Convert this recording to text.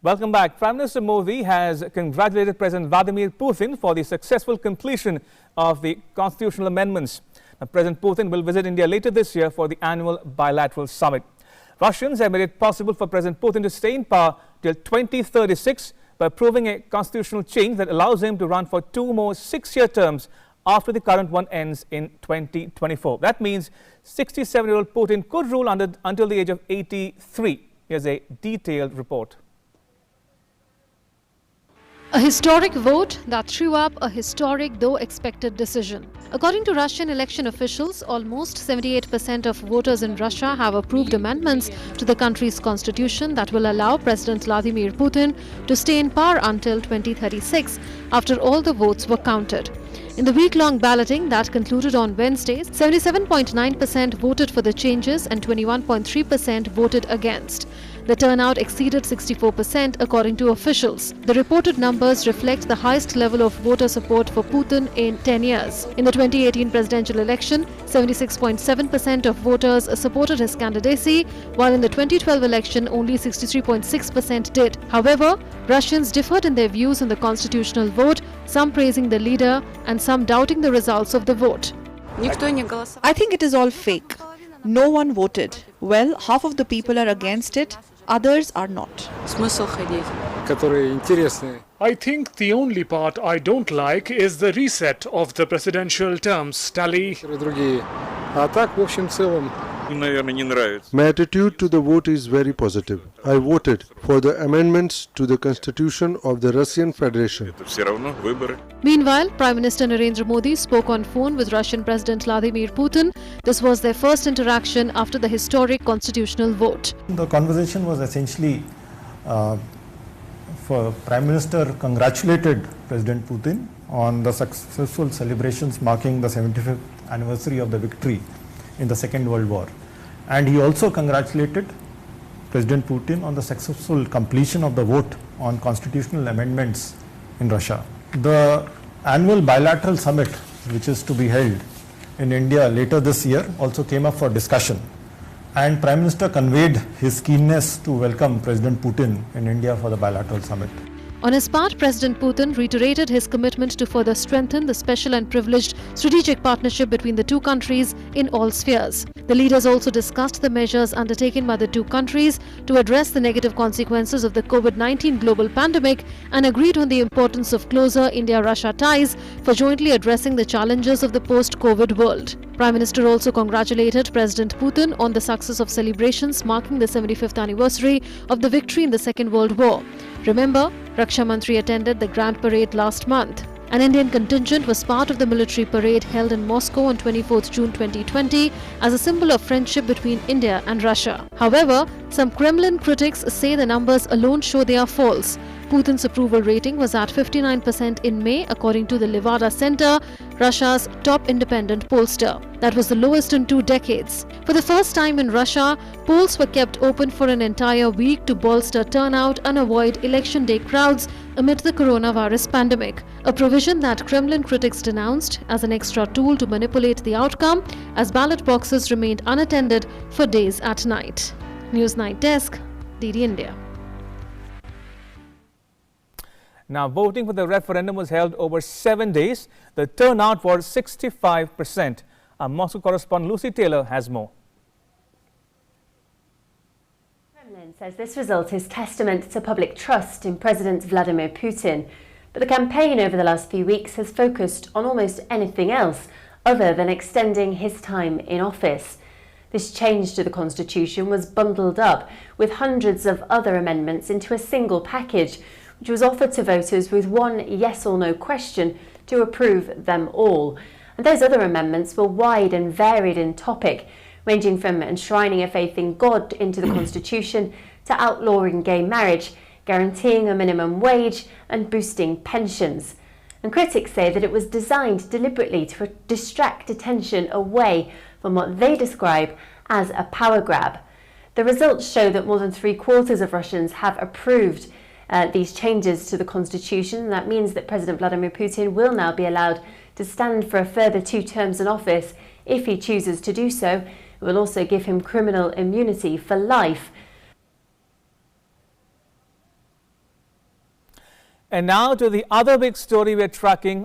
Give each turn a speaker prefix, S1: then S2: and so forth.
S1: Welcome back. Prime Minister Modi has congratulated President Vladimir Putin for the successful completion of the constitutional amendments. Now, President Putin will visit India later this year for the annual bilateral summit. Russians have made it possible for President Putin to stay in power till 2036 by approving a constitutional change that allows him to run for 2 more 6-year terms after the current one ends in 2024. That means 67-year-old Putin could rule until the age of 83. Here's a detailed report.
S2: A historic vote that threw up a historic though expected decision. According to Russian election officials, almost 78% of voters in Russia have approved amendments to the country's constitution that will allow President Vladimir Putin to stay in power until 2036 after all the votes were counted. In the week-long balloting that concluded on Wednesday, 77.9% voted for the changes and 21.3% voted against. The turnout exceeded 64% according to officials. The reported numbers reflect the highest level of voter support for Putin in 10 years. In the 2018 presidential election, 76.7% of voters supported his candidacy, while in the 2012 election only 63.6% did. However, Russians differed in their views on the constitutional vote, some praising the leader and some doubting the results of the vote.
S3: I think it is all fake. No one voted. Well, half of the people are against it, others are not.
S4: I think the only part I don't like is the reset of the presidential terms tally.
S5: My attitude to the vote is very positive. I voted for the amendments to the constitution of the Russian Federation.
S2: Meanwhile, Prime Minister Narendra Modi spoke on phone with Russian President Vladimir Putin. This was their first interaction after the historic constitutional vote.
S6: The conversation was essentially for Prime Minister congratulated President Putin on the successful celebrations marking the 75th anniversary of the victory in the Second World War. And he also congratulated President Putin on the successful completion of the vote on constitutional amendments in Russia. The annual bilateral summit, which is to be held in India later this year, also came up for discussion. And Prime Minister conveyed his keenness to welcome President Putin in India for the bilateral summit.
S2: On his part, President Putin reiterated his commitment to further strengthen the special and privileged strategic partnership between the two countries in all spheres. The leaders also discussed the measures undertaken by the two countries to address the negative consequences of the COVID-19 global pandemic and agreed on the importance of closer India-Russia ties for jointly addressing the challenges of the post-COVID world. Prime Minister also congratulated President Putin on the success of celebrations marking the 75th anniversary of the victory in the Second World War. Remember, Raksha Mantri attended the Grand Parade last month. An Indian contingent was part of the military parade held in Moscow on 24th June 2020 as a symbol of friendship between India and Russia. However, some Kremlin critics say the numbers alone show they are false. Putin's approval rating was at 59% in May, according to the Levada Center, Russia's top independent pollster. That was the lowest in 2 decades. For the first time in Russia, polls were kept open for an entire week to bolster turnout and avoid election day crowds amid the coronavirus pandemic, a provision that Kremlin critics denounced as an extra tool to manipulate the outcome as ballot boxes remained unattended for days at night. News Night Desk, DD India.
S1: Now, voting for the referendum was held over 7 days. The turnout was 65%. Our Moscow correspondent Lucy Taylor has more.
S7: Kremlin says this result is testament to public trust in President Vladimir Putin. But the campaign over the last few weeks has focused on almost anything else other than extending his time in office. This change to the constitution was bundled up with hundreds of other amendments into a single package, which was offered to voters with one yes or no question to approve them all. And those other amendments were wide and varied in topic, ranging from enshrining a faith in God into the Constitution to outlawing gay marriage, guaranteeing a minimum wage and boosting pensions. And critics say that it was designed deliberately to distract attention away from what they describe as a power grab. The results show that more than 3/4 of Russians have approved these changes to the constitution. That means that President Vladimir Putin will now be allowed to stand for a further 2 terms in office if he chooses to do so. It will also give him criminal immunity for life.
S1: And now to the other big story we're tracking